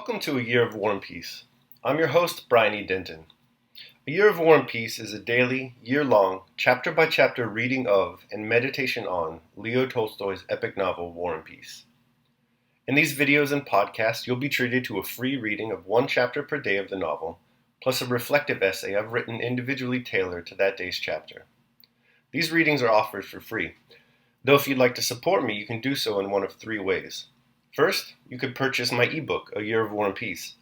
Welcome to A Year of War and Peace. I'm your host, Brian E. Denton. A Year of War and Peace is a daily, year-long, chapter-by-chapter reading of and meditation on Leo Tolstoy's epic novel, War and Peace. In these videos and podcasts, you'll be treated to a free reading of one chapter per day of the novel, plus a reflective essay I've written individually tailored to that day's chapter. These readings are offered for free, though if you'd like to support me, you can do so in one of three ways. First, you could purchase my ebook, A Year of War and Peace.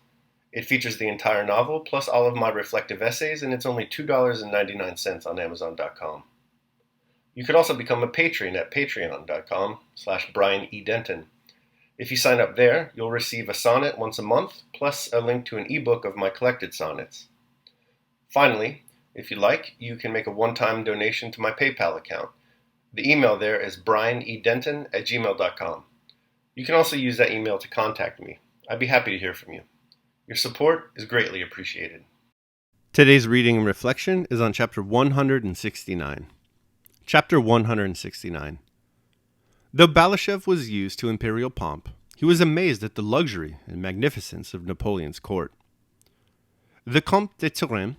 It features the entire novel, plus all of my reflective essays, and it's only $2.99 on Amazon.com. You could also become a patron at patreon.com/Brian E. Denton. If you sign up there, you'll receive a sonnet once a month, plus a link to an ebook of my collected sonnets. Finally, if you like, you can make a one-time donation to my PayPal account. The email there is brianedenton@gmail.com. You can also use that email to contact me. I'd be happy to hear from you. Your support is greatly appreciated. Today's reading and reflection is on chapter 169. Chapter 169. Though Balashev was used to imperial pomp, he was amazed at the luxury and magnificence of Napoleon's court. The Comte de Turenne,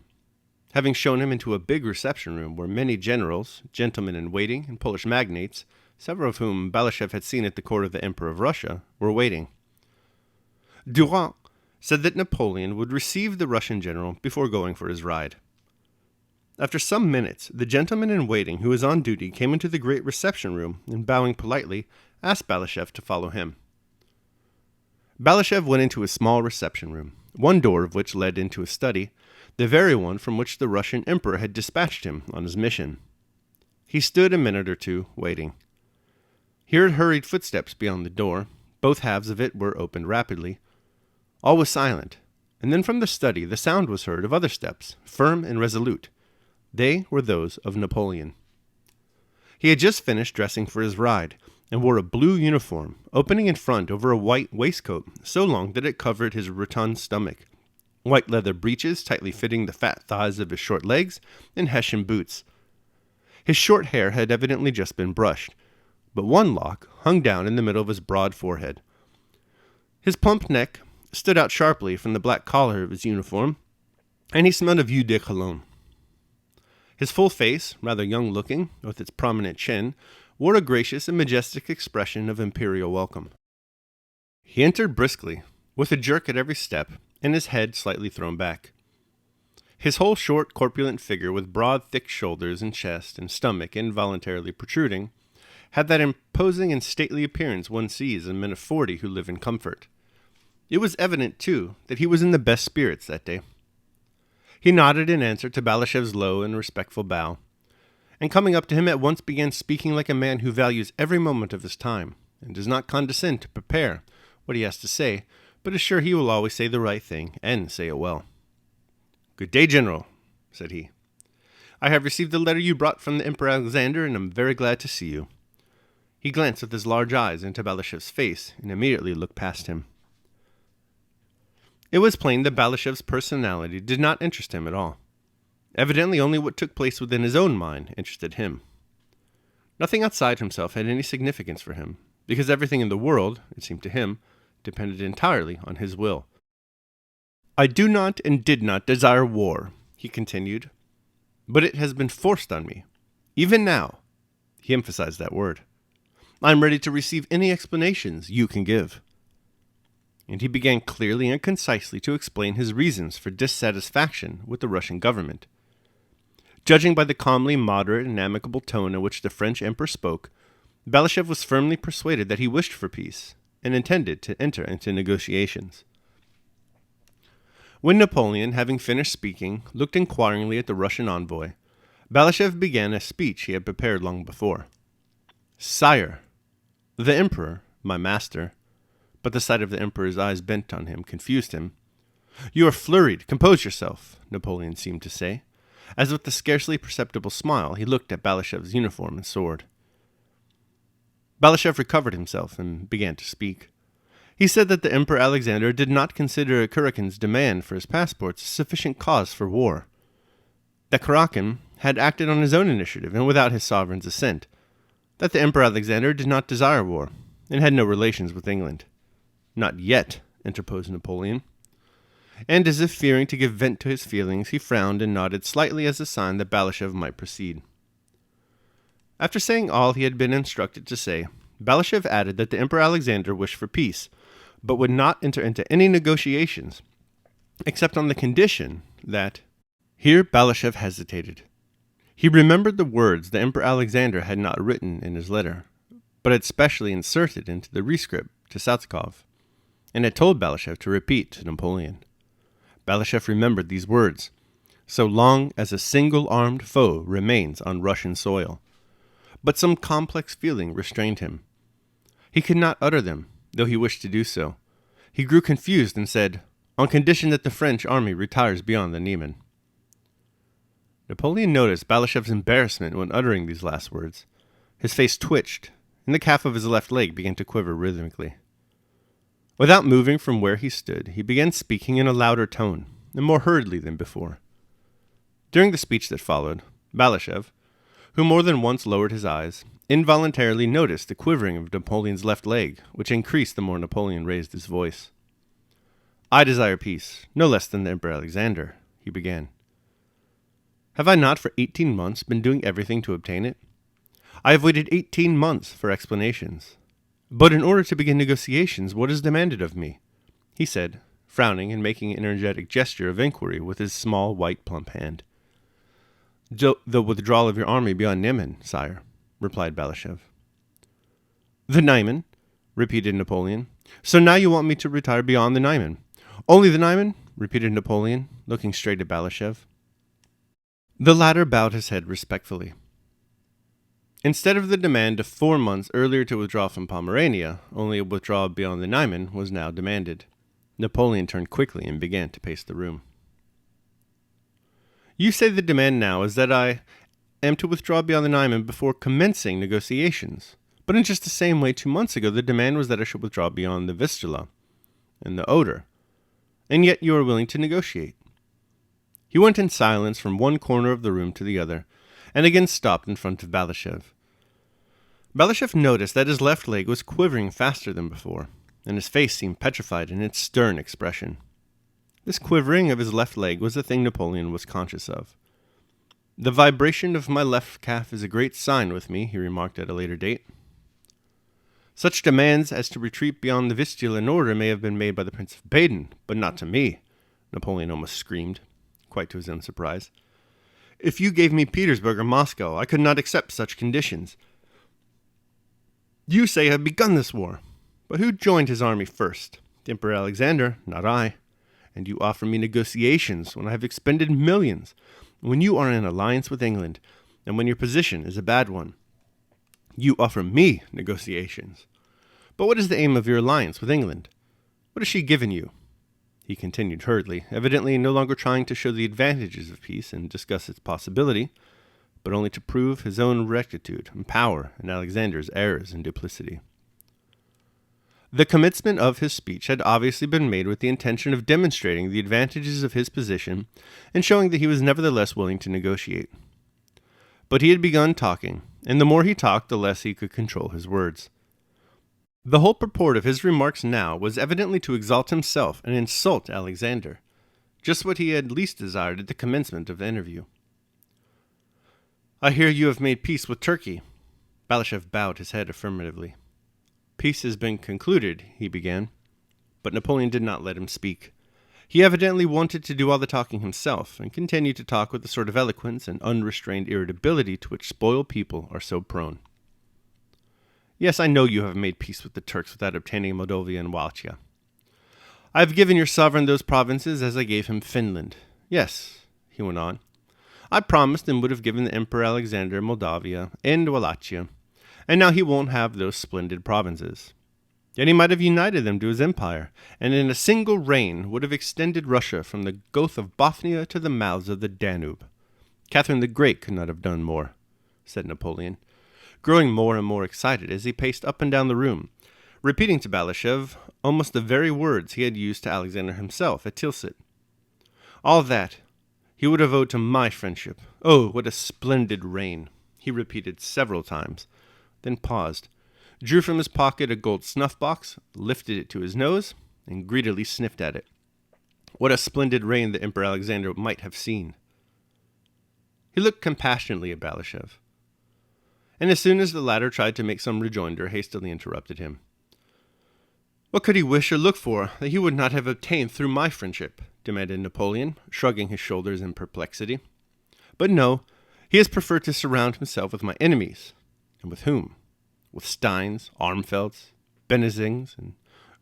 having shown him into a big reception room where many generals, gentlemen-in-waiting, and Polish magnates, several of whom Balashev had seen at the court of the Emperor of Russia, were waiting. Durand said that Napoleon would receive the Russian general before going for his ride. After some minutes, the gentleman-in-waiting who was on duty came into the great reception room and, bowing politely, asked Balashev to follow him. Balashev went into a small reception room, one door of which led into a study, the very one from which the Russian emperor had dispatched him on his mission. He stood a minute or two, waiting. He heard hurried footsteps beyond the door. Both halves of it were opened rapidly. All was silent, and then from the study the sound was heard of other steps, firm and resolute. They were those of Napoleon. He had just finished dressing for his ride, and wore a blue uniform, opening in front over a white waistcoat so long that it covered his rotund stomach, white leather breeches tightly fitting the fat thighs of his short legs, and Hessian boots. His short hair had evidently just been brushed, but one lock hung down in the middle of his broad forehead. His plump neck stood out sharply from the black collar of his uniform, and he smelled of eau de cologne. His full face, rather young-looking, with its prominent chin, wore a gracious and majestic expression of imperial welcome. He entered briskly, with a jerk at every step, and his head slightly thrown back. His whole short, corpulent figure, with broad, thick shoulders and chest and stomach involuntarily protruding, had that imposing and stately appearance one sees in men of 40 who live in comfort. It was evident, too, that he was in the best spirits that day. He nodded in answer to Balashev's low and respectful bow, and coming up to him at once began speaking like a man who values every moment of his time, and does not condescend to prepare what he has to say, but is sure he will always say the right thing, and say it well. "Good day, General," said he. "I have received the letter you brought from the Emperor Alexander, and am very glad to see you." He glanced with his large eyes into Balashev's face, and immediately looked past him. It was plain that Balashev's personality did not interest him at all. Evidently only what took place within his own mind interested him. Nothing outside himself had any significance for him, because everything in the world, it seemed to him, depended entirely on his will. "I do not and did not desire war," he continued, "but it has been forced on me. Even now," he emphasized that word, "I am ready to receive any explanations you can give." And he began clearly and concisely to explain his reasons for dissatisfaction with the Russian government. Judging by the calmly moderate and amicable tone in which the French emperor spoke, Balashev was firmly persuaded that he wished for peace, and intended to enter into negotiations. When Napoleon, having finished speaking, looked inquiringly at the Russian envoy, Balashev began a speech he had prepared long before. "Sire, the emperor, my master," but the sight of the emperor's eyes bent on him confused him. "You are flurried. Compose yourself," Napoleon seemed to say, as with a scarcely perceptible smile he looked at Balashev's uniform and sword. Balashev recovered himself and began to speak. He said that the Emperor Alexander did not consider Kurakin's demand for his passports a sufficient cause for war. That Kurakin had acted on his own initiative and without his sovereign's assent. That the Emperor Alexander did not desire war, and had no relations with England. Not yet, interposed Napoleon. And as if fearing to give vent to his feelings, he frowned and nodded slightly as a sign that Balashëv might proceed. After saying all he had been instructed to say, Balashëv added that the Emperor Alexander wished for peace, but would not enter into any negotiations, except on the condition that... Here Balashëv hesitated. He remembered the words the Emperor Alexander had not written in his letter, but had specially inserted into the rescript to Saltykov, and had told Balashëv to repeat to Napoleon. Balashëv remembered these words, so long as a single-armed foe remains on Russian soil. But some complex feeling restrained him. He could not utter them, though he wished to do so. He grew confused and said, on condition that the French army retires beyond the Niemen. Napoleon noticed Balashëv's embarrassment when uttering these last words. His face twitched, and the calf of his left leg began to quiver rhythmically. Without moving from where he stood, he began speaking in a louder tone, and more hurriedly than before. During the speech that followed, Balashëv, who more than once lowered his eyes, involuntarily noticed the quivering of Napoleon's left leg, which increased the more Napoleon raised his voice. I desire peace, no less than the Emperor Alexander, he began. Have I not for 18 months been doing everything to obtain it? I have waited 18 months for explanations. But in order to begin negotiations, what is demanded of me? He said, frowning and making an energetic gesture of inquiry with his small, white, plump hand. The withdrawal of your army beyond Niemen, sire, replied Balashëv. The Niemen, repeated Napoleon. So now you want me to retire beyond the Niemen? Only the Niemen? Repeated Napoleon, looking straight at Balashëv. The latter bowed his head respectfully. Instead of the demand of 4 months earlier to withdraw from Pomerania, only a withdrawal beyond the Niemen was now demanded. Napoleon turned quickly and began to pace the room. You say the demand now is that I am to withdraw beyond the Niemen before commencing negotiations. But in just the same way 2 months ago, the demand was that I should withdraw beyond the Vistula and the Oder. And yet you are willing to negotiate. He went in silence from one corner of the room to the other, and again stopped in front of Balashëv. Balashëv noticed that his left leg was quivering faster than before, and his face seemed petrified in its stern expression. This quivering of his left leg was a thing Napoleon was conscious of. The vibration of my left calf is a great sign with me, he remarked at a later date. Such demands as to retreat beyond the Vistula and Oder may have been made by the Prince of Baden, but not to me, Napoleon almost screamed, quite to his own surprise. If you gave me Petersburg or Moscow, I could not accept such conditions. You say I have begun this war, but who joined his army first? The Emperor Alexander, not I. And you offer me negotiations when I have expended millions, when you are in alliance with England, and when your position is a bad one. You offer me negotiations. But what is the aim of your alliance with England? What has she given you? He continued hurriedly, evidently no longer trying to show the advantages of peace and discuss its possibility, but only to prove his own rectitude and power and Alexander's errors and duplicity. The commencement of his speech had obviously been made with the intention of demonstrating the advantages of his position and showing that he was nevertheless willing to negotiate. But he had begun talking, and the more he talked, the less he could control his words. The whole purport of his remarks now was evidently to exalt himself and insult Alexander, just what he had least desired at the commencement of the interview. I hear you have made peace with Turkey. Balashëv bowed his head affirmatively. Peace has been concluded, he began, but Napoleon did not let him speak. He evidently wanted to do all the talking himself, and continued to talk with the sort of eloquence and unrestrained irritability to which spoiled people are so prone. Yes, I know you have made peace with the Turks without obtaining Moldavia and Wallachia. I have given your sovereign those provinces as I gave him Finland. Yes, he went on. I promised and would have given the Emperor Alexander Moldavia and Wallachia, and now he won't have those splendid provinces. Yet he might have united them to his empire, and in a single reign would have extended Russia from the Gulf of Bothnia to the mouths of the Danube. Catherine the Great could not have done more, said Napoleon, growing more and more excited as he paced up and down the room, repeating to Balashëv almost the very words he had used to Alexander himself at Tilsit. All that he would have owed to my friendship. Oh, what a splendid reign, he repeated several times, then paused, drew from his pocket a gold snuff-box, lifted it to his nose, and greedily sniffed at it. What a splendid reign the Emperor Alexander might have seen. He looked compassionately at Balashev, and as soon as the latter tried to make some rejoinder, hastily interrupted him. What could he wish or look for that he would not have obtained through my friendship? Demanded Napoleon, shrugging his shoulders in perplexity. But no, he has preferred to surround himself with my enemies. And with whom? With Steins, Armfelds, Benezings, and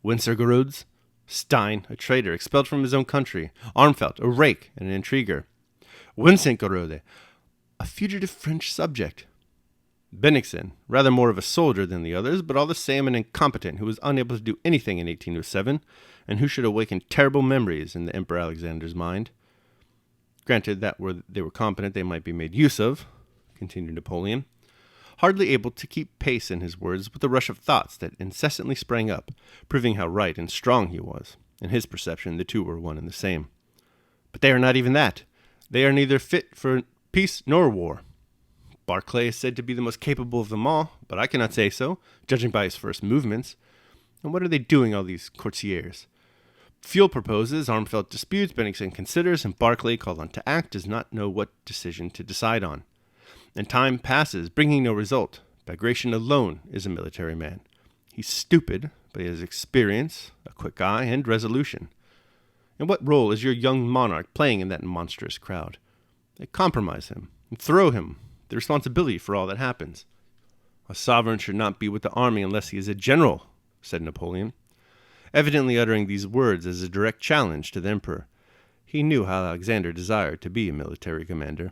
Winsergerods. Stein, a traitor expelled from his own country. Armfeld, a rake and an intriguer. Winsergerode, a fugitive French subject. Bennigsen, rather more of a soldier than the others, but all the same an incompetent who was unable to do anything in 1807, and who should awaken terrible memories in the Emperor Alexander's mind. Granted that were they were competent, they might be made use of, continued Napoleon, hardly able to keep pace in his words with the rush of thoughts that incessantly sprang up, proving how right and strong he was. In his perception, the two were one and the same. But they are not even that. They are neither fit for peace nor war. Barclay is said to be the most capable of them all, but I cannot say so, judging by his first movements. And what are they doing, all these courtiers? Fuel proposes, Armfelt disputes, Bennigsen considers, and Barclay, called on to act, does not know what decision to decide on. And time passes, bringing no result. Bagration alone is a military man. He's stupid, but he has experience, a quick eye, and resolution. And what role is your young monarch playing in that monstrous crowd? They compromise him, and throw him the responsibility for all that happens. A sovereign should not be with the army unless he is a general, said Napoleon, evidently uttering these words as a direct challenge to the emperor. He knew how Alexander desired to be a military commander.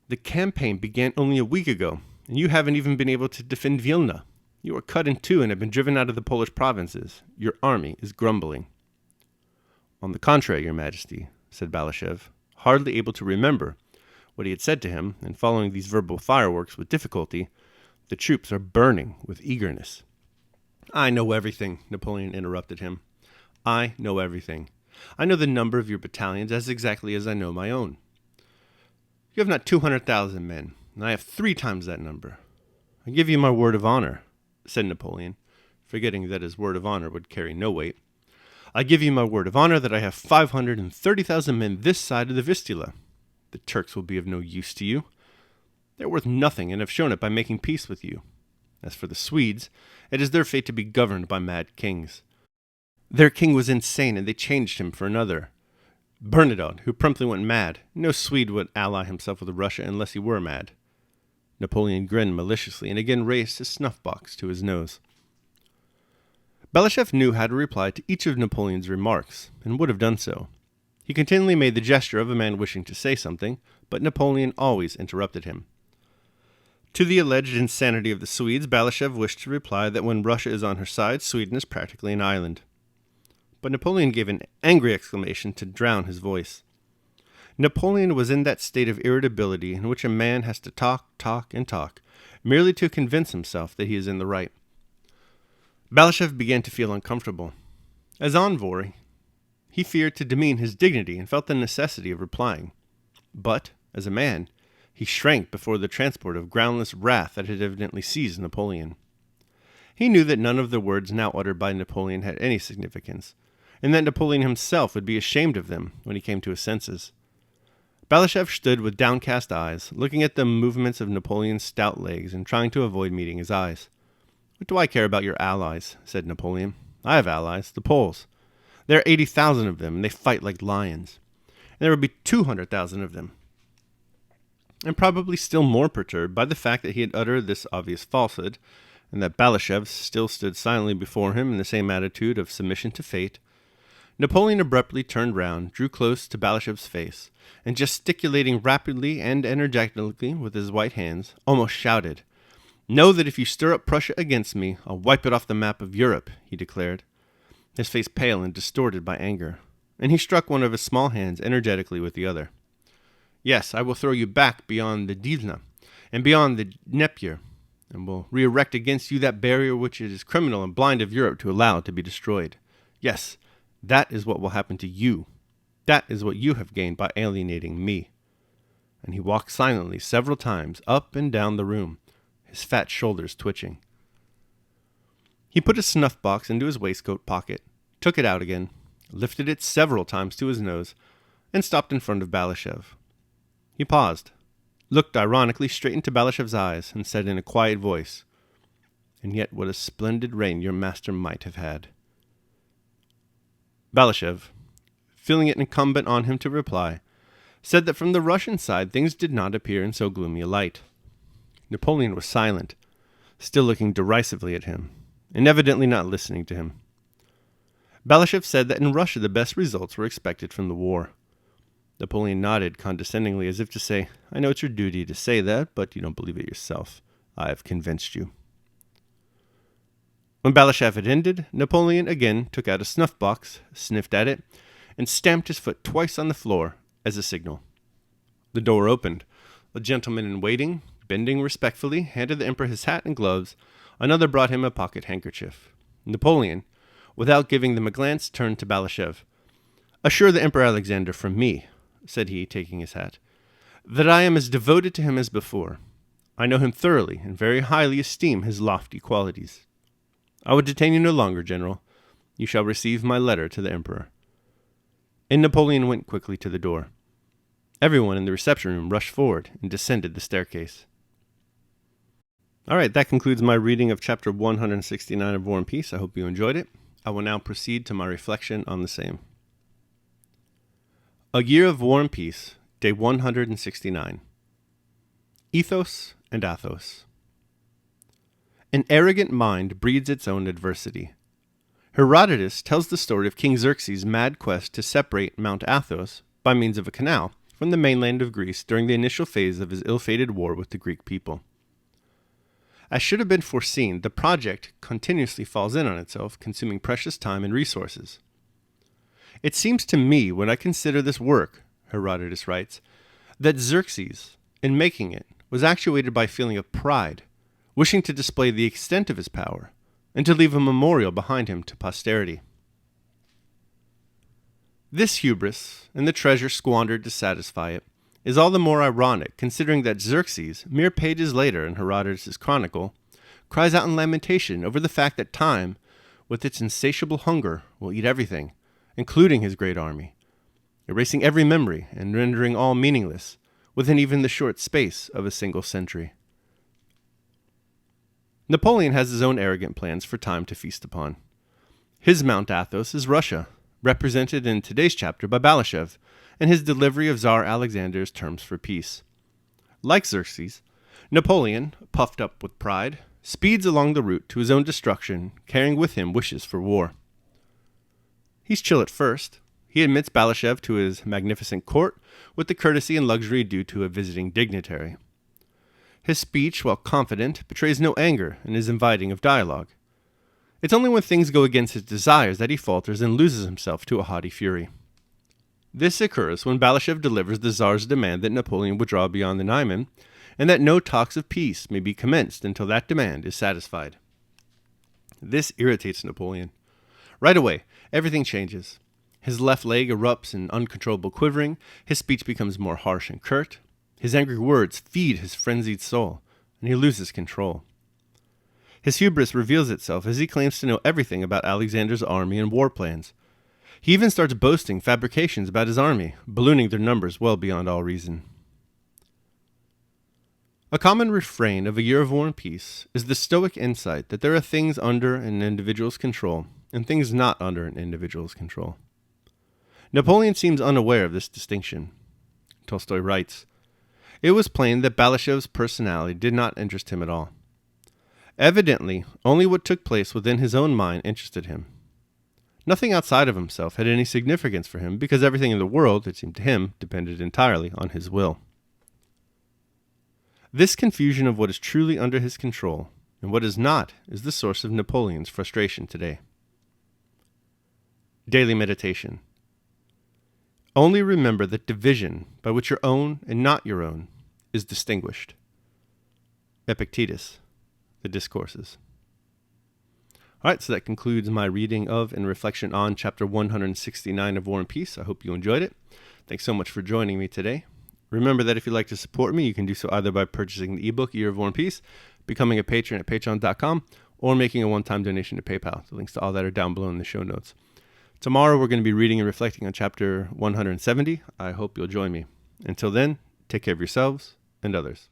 The campaign began only a week ago, and you haven't even been able to defend Vilna. You are cut in two and have been driven out of the Polish provinces. Your army is grumbling. On the contrary, your majesty, said Balashev, hardly able to remember what he had said to him, and following these verbal fireworks with difficulty, the troops are burning with eagerness. I know everything, Napoleon interrupted him. I know everything. I know the number of your battalions as exactly as I know my own. You have not 200,000 men, and I have 3 times that number. I give you my word of honor, said Napoleon, forgetting that his word of honor would carry no weight. I give you my word of honor that I have 530,000 men this side of the Vistula. The Turks will be of no use to you. They are worth nothing and have shown it by making peace with you. As for the Swedes, it is their fate to be governed by mad kings. Their king was insane, and they changed him for another, Bernadotte, who promptly went mad. No Swede would ally himself with Russia unless he were mad. Napoleon grinned maliciously and again raised his snuff-box to his nose. Balashev knew how to reply to each of Napoleon's remarks, and would have done so. He continually made the gesture of a man wishing to say something, but Napoleon always interrupted him. To the alleged insanity of the Swedes, Balashev wished to reply that when Russia is on her side, Sweden is practically an island. But Napoleon gave an angry exclamation to drown his voice. Napoleon was in that state of irritability in which a man has to talk, and talk, merely to convince himself that he is in the right. Balashev began to feel uncomfortable. As envoy, he feared to demean his dignity and felt the necessity of replying. But, as a man, he shrank before the transport of groundless wrath that had evidently seized Napoleon. He knew that none of the words now uttered by Napoleon had any significance, and that Napoleon himself would be ashamed of them when he came to his senses. Balashev stood with downcast eyes, looking at the movements of Napoleon's stout legs and trying to avoid meeting his eyes. What do I care about your allies? Said Napoleon. I have allies, the Poles. There are 80,000 of them, and they fight like lions. And there would be 200,000 of them. And probably still more perturbed by the fact that he had uttered this obvious falsehood, and that Balashev still stood silently before him in the same attitude of submission to fate, Napoleon abruptly turned round, drew close to Balashev's face, and gesticulating rapidly and energetically with his white hands, almost shouted, "Know that if you stir up Prussia against me, I'll wipe it off the map of Europe," he declared, his face pale and distorted by anger, and he struck one of his small hands energetically with the other. "Yes, I will throw you back beyond the Divna, and beyond the Dnieper, and will re-erect against you that barrier which it is criminal and blind of Europe to allow to be destroyed. Yes, that is what will happen to you. That is what you have gained by alienating me." And he walked silently several times up and down the room, his fat shoulders twitching. He put his snuff box into his waistcoat pocket, took it out again, lifted it several times to his nose, and stopped in front of Balashev. He paused, looked ironically straight into Balashev's eyes, and said in a quiet voice, "And yet what a splendid reign your master might have had." Balashev, feeling it incumbent on him to reply, said that from the Russian side things did not appear in so gloomy a light. Napoleon was silent, still looking derisively at him, and evidently not listening to him. Balashev said that in Russia the best results were expected from the war. Napoleon nodded condescendingly as if to say, "I know it's your duty to say that, but you don't believe it yourself. I have convinced you." When Balashev had ended, Napoleon again took out a snuff box, sniffed at it, and stamped his foot twice on the floor as a signal. The door opened. A gentleman in waiting, bending respectfully, handed the emperor his hat and gloves. Another brought him a pocket handkerchief. Napoleon, without giving them a glance, turned to Balashev. "Assure the Emperor Alexander from me," said he, taking his hat, "that I am as devoted to him as before. I know him thoroughly and very highly esteem his lofty qualities. I will detain you no longer, General. You shall receive my letter to the Emperor." And Napoleon went quickly to the door. Everyone in the reception room rushed forward and descended the staircase. All right, that concludes my reading of chapter 169 of War and Peace. I hope you enjoyed it. I will now proceed to my reflection on the same. A Year of War and Peace, Day 169. Ethos and Athos. An arrogant mind breeds its own adversity. Herodotus tells the story of King Xerxes' mad quest to separate Mount Athos, by means of a canal, from the mainland of Greece during the initial phase of his ill-fated war with the Greek people. As should have been foreseen, the project continuously falls in on itself, consuming precious time and resources. "It seems to me, when I consider this work," Herodotus writes, "that Xerxes, in making it, was actuated by a feeling of pride, wishing to display the extent of his power, and to leave a memorial behind him to posterity. This hubris, and the treasure squandered to satisfy it, is all the more ironic, considering that Xerxes, mere pages later in Herodotus' chronicle, cries out in lamentation over the fact that time, with its insatiable hunger, will eat everything, including his great army, erasing every memory and rendering all meaningless within even the short space of a single century. Napoleon has his own arrogant plans for time to feast upon. His Mount Athos is Russia, represented in today's chapter by Balashev, and his delivery of Tsar Alexander's terms for peace. Like Xerxes, Napoleon, puffed up with pride, speeds along the route to his own destruction, carrying with him wishes for war. He's chill at first. He admits Balashev to his magnificent court with the courtesy and luxury due to a visiting dignitary. His speech, while confident, betrays no anger and is inviting of dialogue. It's only when things go against his desires that he falters and loses himself to a haughty fury. This occurs when Balashev delivers the Tsar's demand that Napoleon withdraw beyond the Niemen, and that no talks of peace may be commenced until that demand is satisfied. This irritates Napoleon. Right away, everything changes. His left leg erupts in uncontrollable quivering, his speech becomes more harsh and curt, his angry words feed his frenzied soul, and he loses control. His hubris reveals itself as he claims to know everything about Alexander's army and war plans. He even starts boasting fabrications about his army, ballooning their numbers well beyond all reason. A common refrain of A Year of War and Peace is the stoic insight that there are things under an individual's control and things not under an individual's control. Napoleon seems unaware of this distinction. Tolstoy writes, "It was plain that Balashev's personality did not interest him at all. Evidently, only what took place within his own mind interested him. Nothing outside of himself had any significance for him because everything in the world, it seemed to him, depended entirely on his will." This confusion of what is truly under his control and what is not is the source of Napoleon's frustration today. Daily meditation. Only remember that division, by which your own and not your own, is distinguished. Epictetus, The Discourses. All right, so that concludes my reading of and reflection on chapter 169 of War and Peace. I hope you enjoyed it. Thanks so much for joining me today. Remember that if you'd like to support me, you can do so either by purchasing the ebook, Year of War and Peace, becoming a patron at patreon.com, or making a one-time donation to PayPal. The links to all that are down below in the show notes. Tomorrow, we're going to be reading and reflecting on chapter 170. I hope you'll join me. Until then, take care of yourselves and others.